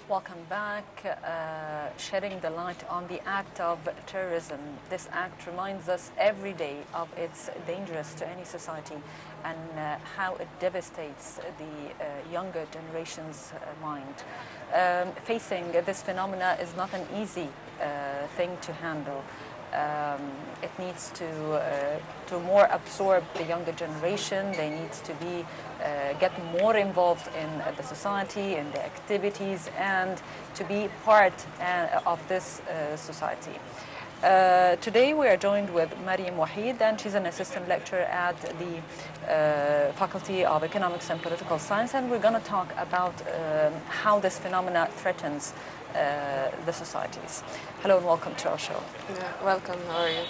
Welcome back. Shedding the light on the act of terrorism. This act reminds us every day of its dangerous to any society and how it devastates the younger generation's mind. Facing this phenomena is not an easy thing to handle. It needs to more absorb the younger generation. They need to be get more involved in the society, in the activities, and to be part of this society. Today we are joined with Mariam Wahid, and she's an assistant lecturer at the Faculty of Economics and Political Science, and we're going to talk about how this phenomena threatens the societies. Hello and welcome to our show. Welcome, how are you?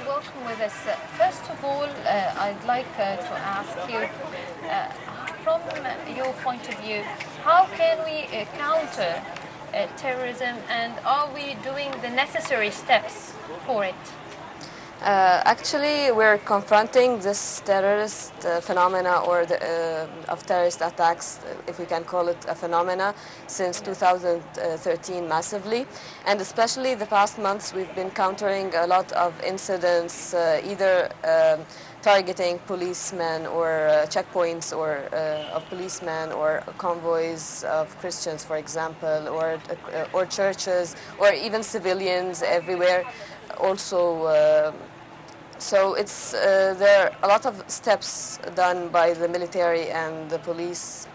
Welcome with us. First of all, I'd like to ask you, from your point of view, how can we counter terrorism, and are we doing the necessary steps for it? Actually, we're confronting this terrorist phenomena or of terrorist attacks, if we can call it a phenomena, since 2013 massively. And especially the past months, we've been countering a lot of incidents, either targeting policemen or checkpoints or of policemen or convoys of Christians, for example, or churches, or even civilians everywhere. Also, so it's there are a lot of steps done by the military and the police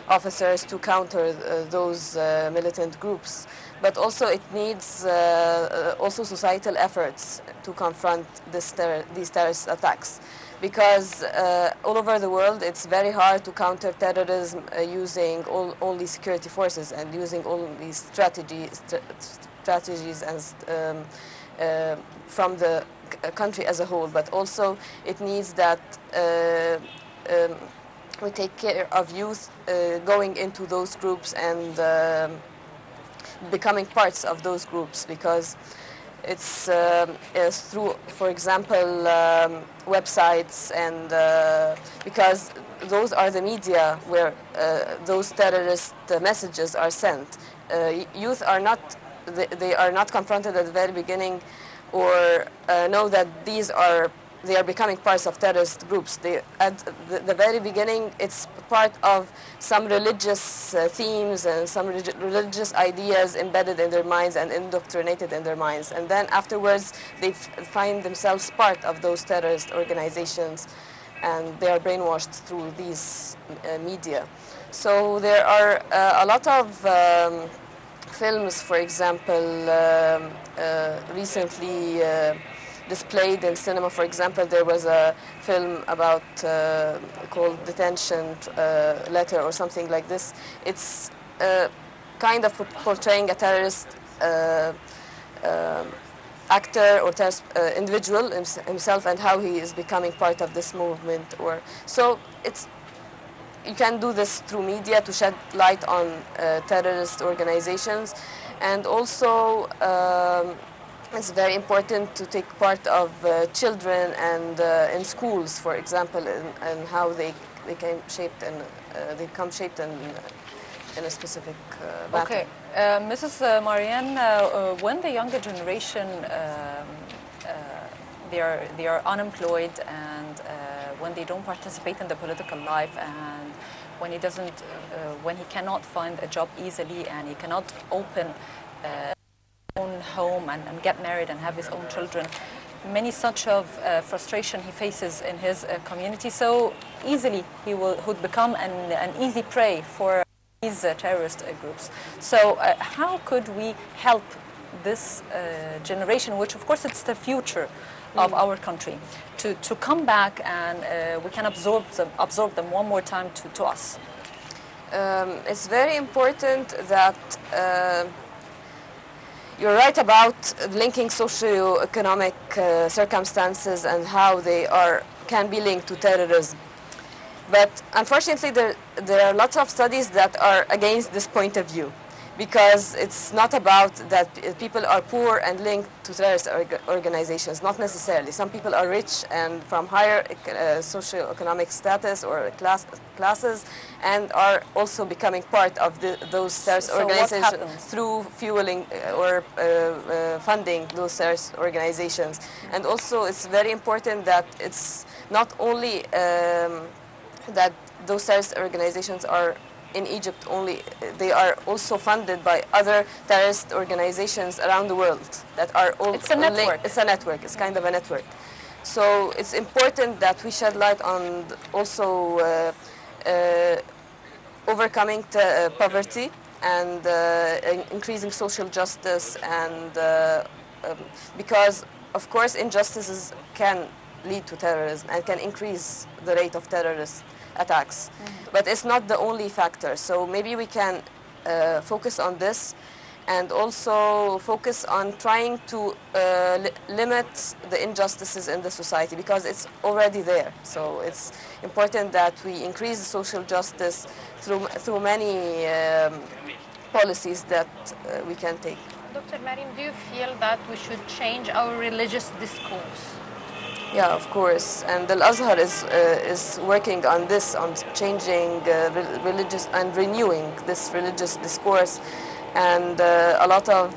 officers to counter those militant groups. But also it needs also societal efforts to confront these terrorist attacks, because all over the world it's very hard to counter terrorism using only security forces and using all these strategies and from the country as a whole, but also it needs that we take care of youth going into those groups and becoming parts of those groups, because it's through, for example, websites, and because those are the media where those terrorist messages are sent. Youth are not they are not confronted at the very beginning or know that they are becoming parts of terrorist groups. At the very beginning, it's part of some religious themes and some religious ideas embedded in their minds and indoctrinated in their minds. And then afterwards, they find themselves part of those terrorist organizations, and they are brainwashed through these media. So there are a lot of films, for example, recently displayed in cinema. For example, there was a film about called Detention Letter or something like this. It's kind of portraying a terrorist actor or terrorist individual himself, and how he is becoming part of this movement. So you can do this through media to shed light on terrorist organizations, and also it's very important to take part of children and in schools, for example, and how they become shaped and in a specific matter. Okay, Mrs. Marianne, when the younger generation they are unemployed, and when they don't participate in the political life, and when he cannot find a job easily, and he cannot open own home and get married and have his own children, many such of frustration he faces in his community. So easily he would become an easy prey for these terrorist groups. So how could we help this generation, which of course it's the future of our country, to come back, and we can absorb them one more time to us? It's very important that you're right about linking socio-economic circumstances and how they can be linked to terrorism. But unfortunately, there are lots of studies that are against this point of view. because it's not about that people are poor and linked to terrorist organizations, not necessarily. Some people are rich and from higher socioeconomic status or classes and are also becoming part of those terrorist organizations through fueling or funding those terrorist organizations. And also it's very important that it's not only that those terrorist organizations are in Egypt only, they are also funded by other terrorist organizations around the world that are all It's a network. It's a network. It's kind of a network. So it's important that we shed light on also overcoming poverty and increasing social justice, and because of course injustices can lead to terrorism and can increase the rate of terrorist attacks. But it's not the only factor. So maybe we can focus on this and also focus on trying to limit the injustices in the society, because it's already there. So it's important that we increase social justice through many policies that we can take. Dr. Mariam, do you feel that we should change our religious discourse? Yeah, of course, and Al-Azhar is working on this, on changing religious and renewing this religious discourse, and a lot of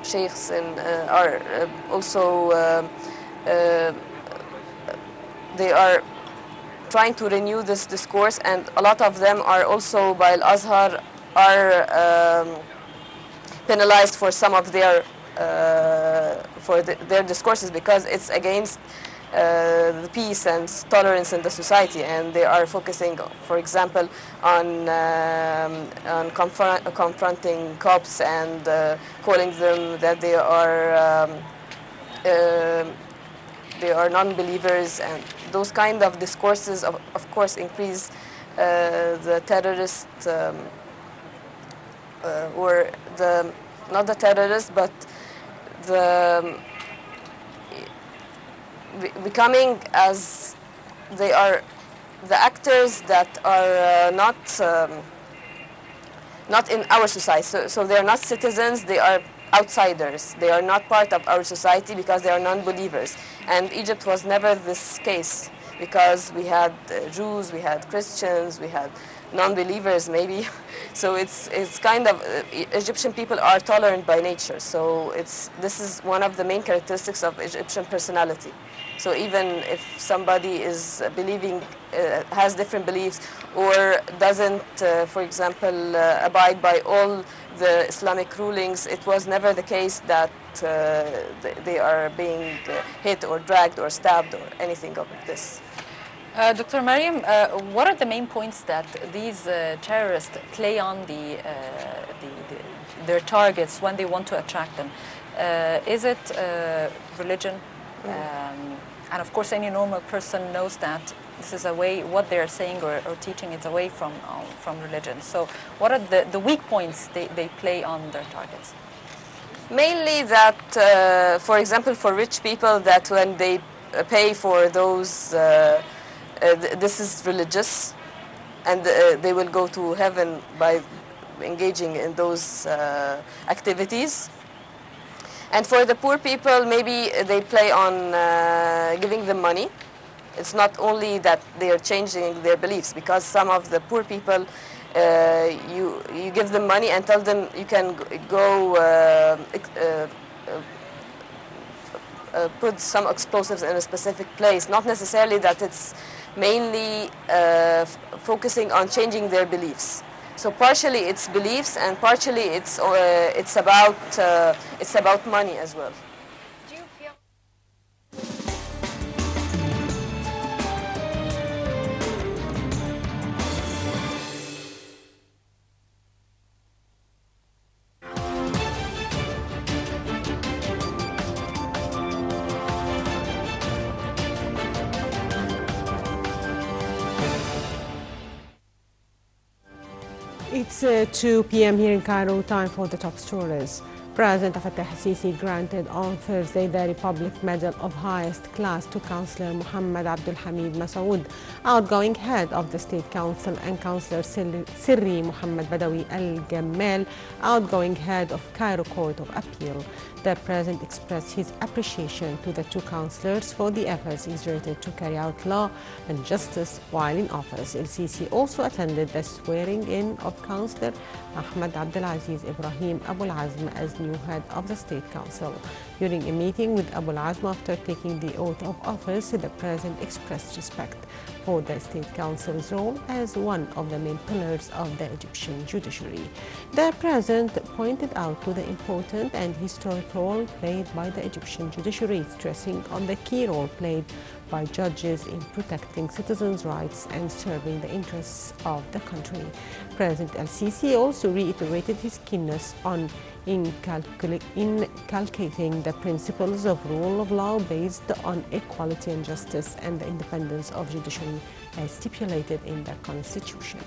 sheikhs are also they are trying to renew this discourse, and a lot of them are also by Al-Azhar are penalized for some of their their discourses, because it's against the peace and tolerance in the society, and they are focusing, for example, on confronting cops and calling them that they are non-believers, and those kind of discourses of course increase the terrorist or the not the terrorists, but the becoming as they are the actors that are not in our society. So they are not citizens, they are outsiders. They are not part of our society because they are non-believers. And Egypt was never this case, because we had Jews, we had Christians, we had non-believers maybe. So it's kind of Egyptian people are tolerant by nature. So this is one of the main characteristics of Egyptian personality. So even if somebody is believing, has different beliefs, or doesn't, for example, abide by all the Islamic rulings, it was never the case that they are being hit or dragged or stabbed or anything of this. Dr. Mariam, what are the main points that these terrorists play on their targets when they want to attract them? Is it religion? And of course, any normal person knows that this is away, what they're saying or teaching is away from religion. So what are the weak points they play on their targets? Mainly that, for example, for rich people, that when they pay for those this is religious, and they will go to heaven by engaging in those activities. And for the poor people, maybe they play on giving them money. It's not only that they are changing their beliefs, because some of the poor people, you give them money and tell them you can go put some explosives in a specific place. Not necessarily that it's mainly focusing on changing their beliefs. So partially it's beliefs, and partially it's about money as well. Do you feel It's 2 p.m. here in Cairo, time for the top stories. President Fattah al-Sisi granted on Thursday the Republic Medal of Highest Class to Councillor Mohammed Abdul Hamid Masoud, outgoing head of the State Council, and Councillor Sirri Mohammed Badawi Al-Gammal, outgoing head of Cairo Court of Appeal. The President expressed his appreciation to the two councillors for the efforts exerted to carry out law and justice while in office. El-Sisi also attended the swearing-in of Councillor Ahmed Abdelaziz Ibrahim Abu al-Azm as new head of the State Council. During a meeting with Abu al-Azm after taking the oath of office, the President expressed respect for the State Council's role as one of the main pillars of the Egyptian judiciary. The President pointed out to the important and historic role played by the Egyptian judiciary, stressing on the key role played by judges in protecting citizens' rights and serving the interests of the country. President al-Sisi also reiterated his keenness on inculcating the principles of rule of law based on equality and justice and the independence of judiciary as stipulated in the Constitution.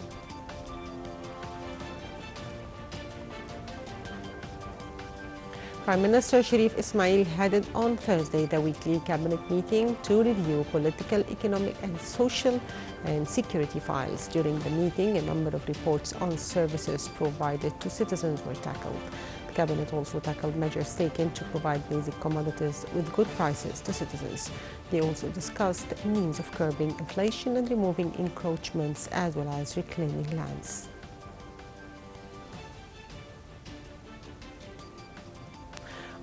Prime Minister Sharif Ismail headed on Thursday the weekly cabinet meeting to review political, economic and social and security files. During the meeting, a number of reports on services provided to citizens were tackled. The cabinet also tackled measures taken to provide basic commodities with good prices to citizens. They also discussed means of curbing inflation and removing encroachments as well as reclaiming lands.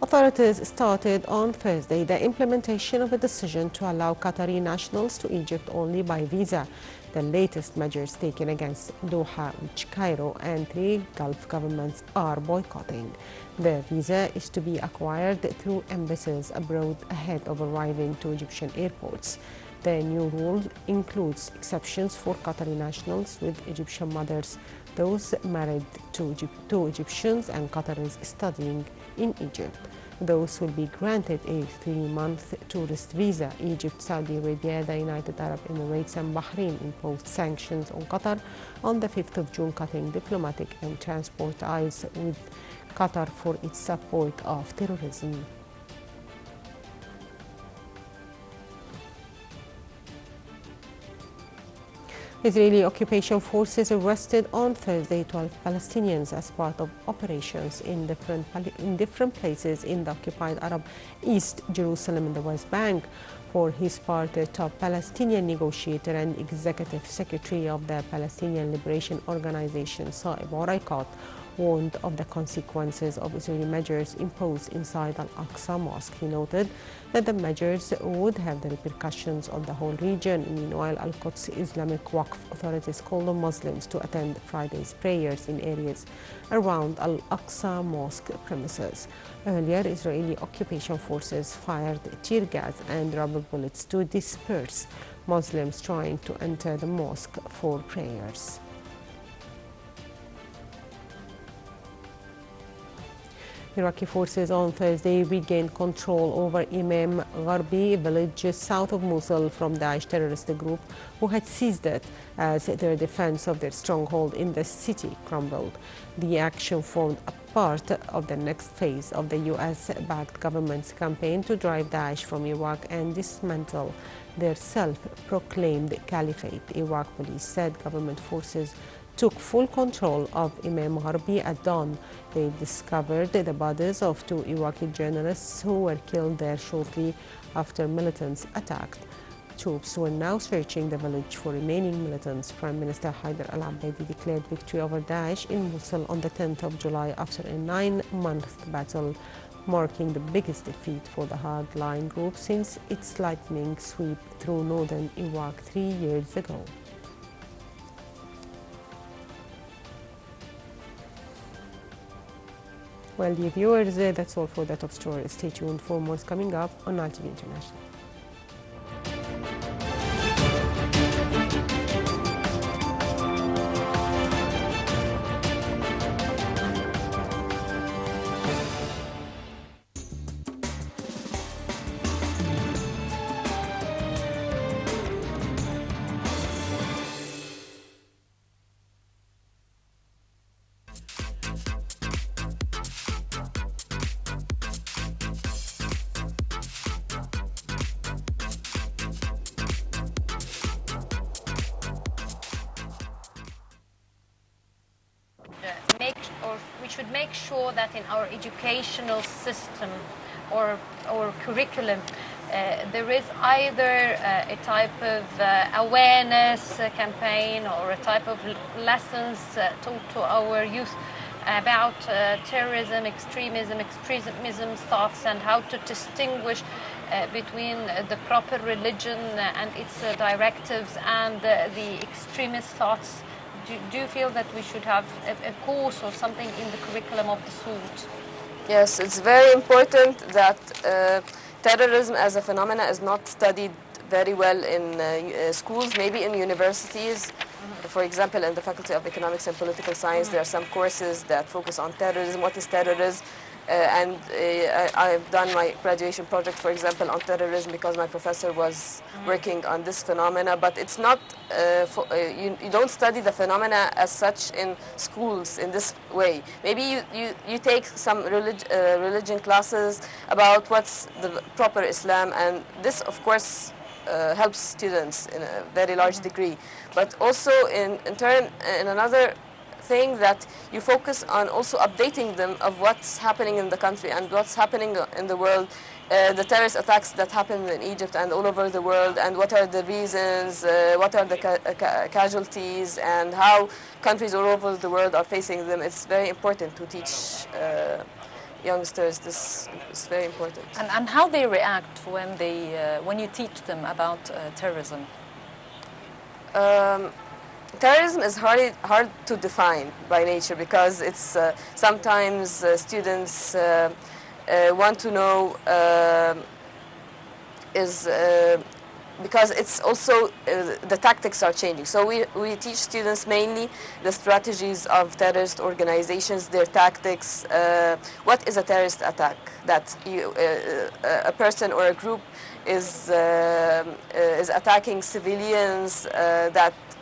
Authorities started on Thursday the implementation of a decision to allow Qatari nationals to Egypt only by visa, the latest measures taken against Doha, which Cairo and 3 Gulf governments are boycotting. The visa is to be acquired through embassies abroad ahead of arriving to Egyptian airports. The new rule includes exceptions for Qatari nationals with Egyptian mothers, those married to Egyptians and Qataris studying in Egypt. Those will be granted a 3-month tourist visa. Egypt, Saudi Arabia, the United Arab Emirates and Bahrain imposed sanctions on Qatar on the 5th of June, cutting diplomatic and transport ties with Qatar for its support of terrorism. Israeli occupation forces arrested on Thursday 12 Palestinians as part of operations in different places in the occupied Arab East Jerusalem and the West Bank. For his part, the top Palestinian negotiator and executive secretary of the Palestinian Liberation Organization, Saeb Oraikat, warned of the consequences of Israeli measures imposed inside Al-Aqsa Mosque. He noted that the measures would have the repercussions on the whole region. Meanwhile, Al-Quds Islamic Waqf authorities called on Muslims to attend Friday's prayers in areas around Al-Aqsa Mosque premises. Earlier, Israeli occupation forces fired tear gas and rubber bullets to disperse Muslims trying to enter the mosque for prayers. Iraqi forces on Thursday regained control over Imam Gharbi village south of Mosul from the Daesh terrorist group, who had seized it as their defense of their stronghold in the city crumbled. The action formed a part of the next phase of the US-backed government's campaign to drive Daesh from Iraq and dismantle their self-proclaimed caliphate. Iraq police said government forces took full control of Imam Gharbi at dawn. They discovered the bodies of 2 Iraqi journalists who were killed there shortly after militants attacked. Troops were now searching the village for remaining militants. Prime Minister Haider al-Abadi declared victory over Daesh in Mosul on the 10th of July after a 9-month battle, marking the biggest defeat for the hardline group since its lightning sweep through northern Iraq 3 years ago. Well, dear viewers, that's all for the top story. Stay tuned for more coming up on Nile TV International. should make sure that in our educational system or curriculum there is either a type of awareness campaign or a type of lessons taught to our youth about terrorism, extremism thoughts, and how to distinguish between the proper religion and its directives and the extremist thoughts. Do you feel that we should have a course or something in the curriculum of the sort? Yes, it's very important that terrorism as a phenomena is not studied very well in schools, maybe in universities. For example, in the Faculty of Economics and Political Science, there are some courses that focus on terrorism. What is terrorism? I've done my graduation project, for example, on terrorism because my professor was working on this phenomena. But it's not, you don't study the phenomena as such in schools in this way. Maybe you take some religion classes about what's the proper Islam, and this, of course, helps students in a very large degree. But also in another thing that you focus on also updating them of what's happening in the country and what's happening in the world, the terrorist attacks that happen in Egypt and all over the world, and what are the reasons, what are the casualties, and how countries all over the world are facing them. It's very important to teach youngsters. This is very important. And how they react when you teach them about terrorism? Terrorism is hard to define by nature because it's sometimes students want to know because it's also the tactics are changing. So we teach students mainly the strategies of terrorist organizations, their tactics. What is a terrorist attack? That a person or a group is attacking civilians.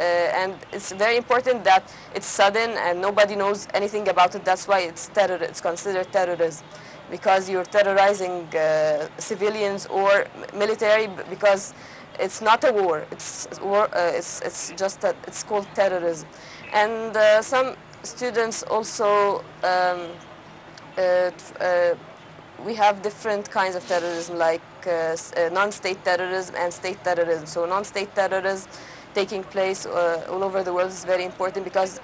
And it's very important that it's sudden and nobody knows anything about it. That's why it's It's considered terrorism, because you're terrorizing civilians or military, because it's not a war. It's war. It's just that it's called terrorism. And some students also we have different kinds of terrorism, like non-state terrorism and state terrorism. So non-state terrorism taking place all over the world is very important because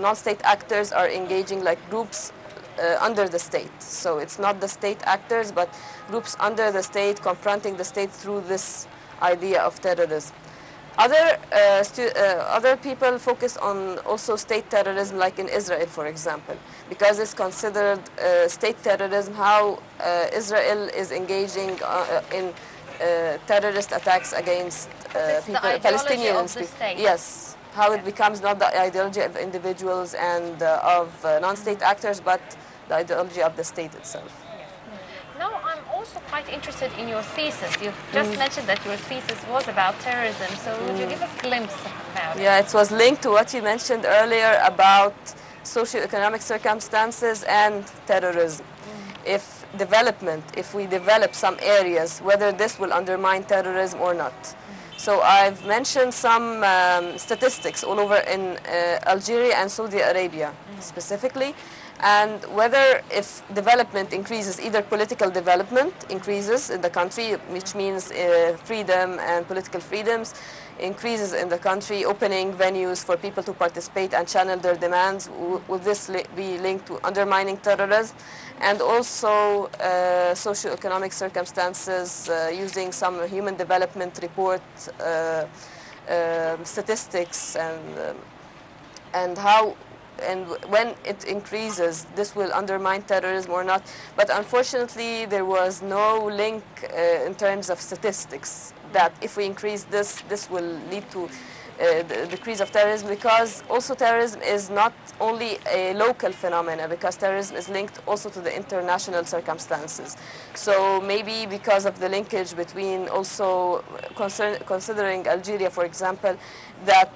non-state actors are engaging like groups under the state. So it's not the state actors, but groups under the state confronting the state through this idea of terrorism. Other people focus on also state terrorism, like in Israel, for example, because it's considered state terrorism, how Israel is engaging in terrorist attacks against people, Palestinians. Of the state. Yes, how it becomes not the ideology of individuals and of non-state actors, but the ideology of the state itself. Now, I'm also quite interested in your thesis. You've just mentioned that your thesis was about terrorism, so would you give us a glimpse about it? Yeah, it was linked to what you mentioned earlier about socioeconomic circumstances and terrorism. If we develop some areas, whether this will undermine terrorism or not. So I've mentioned some statistics all over in Algeria and Saudi Arabia specifically, and whether if development increases, either political development increases in the country, which means freedom and political freedoms increases in the country, opening venues for people to participate and channel their demands, will this be linked to undermining terrorism? And also socioeconomic circumstances using some human development report statistics and how and when it increases, this will undermine terrorism or not. But unfortunately, there was no link in terms of statistics that if we increase this will lead to the decrease of terrorism, because also terrorism is not only a local phenomena, because terrorism is linked also to the international circumstances. So maybe because of the linkage between also considering Algeria, for example, that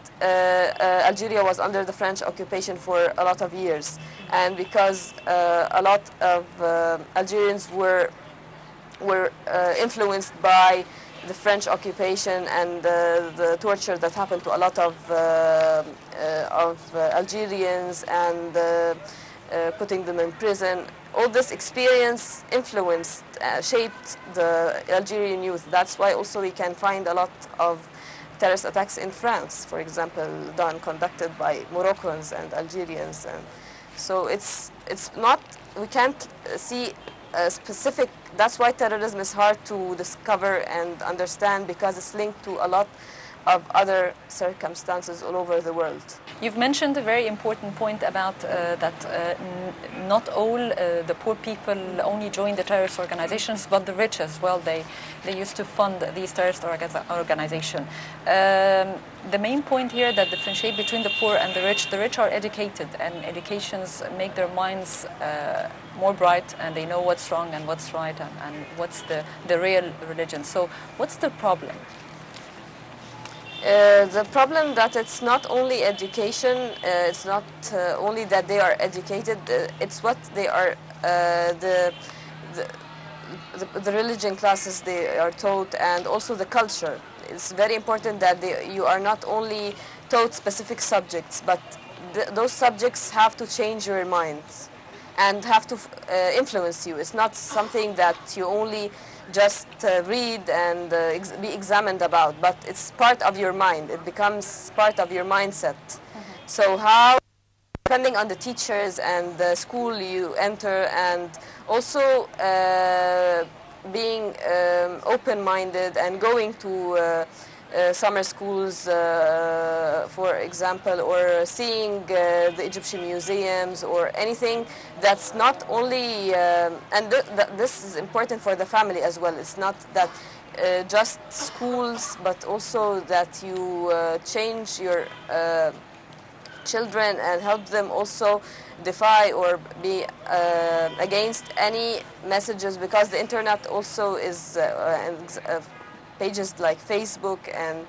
Algeria was under the French occupation for a lot of years, and because a lot of Algerians were influenced by the French occupation and the torture that happened to a lot of Algerians, and putting them in prison. All this experience influenced, shaped the Algerian youth. That's why also we can find a lot of terrorist attacks in France, for example, conducted by Moroccans and Algerians. And so it's not, we can't see a specific, that's why terrorism is hard to discover and understand, because it's linked to a lot of other circumstances all over the world. You've mentioned a very important point about that not all the poor people only join the terrorist organizations, but the rich as well. They used to fund these terrorist organizations. The main point here that differentiate between the poor and the rich are educated, and educations make their minds more bright, and they know what's wrong and what's right, and what's the real religion. So what's the problem? The problem that it's not only education, it's not only that they are educated, it's what they are, the religion classes they are taught, and also the culture. It's very important that you are not only taught specific subjects, but those subjects have to change your minds and have to influence you. It's not something that you only just read and be examined about, but it's part of your mind. It becomes part of your mindset. So how, depending on the teachers and the school you enter, and also being open-minded and going to summer schools, for example, or seeing the Egyptian museums or anything that's not only, and this is important for the family as well. It's not that just schools, but also that you change your children and help them also defy or be against any messages, because the internet also is pages like Facebook and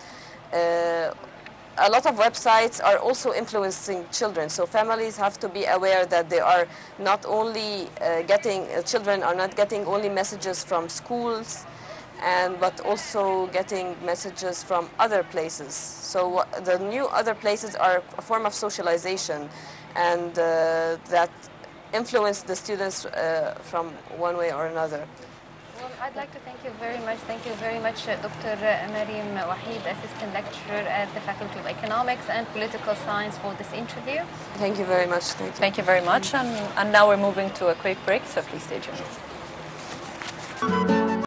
a lot of websites are also influencing children. So families have to be aware that they are not only children are not getting only messages from schools, but also getting messages from other places. So the new other places are a form of socialization, and that influence the students from one way or another. Well, I'd like to thank you very much. Thank you very much, Dr. Maryam Wahid, Assistant Lecturer at the Faculty of Economics and Political Science, for this interview. Thank you very much. Thank you. Thank you very much. And now we're moving to a quick break, so please stay tuned.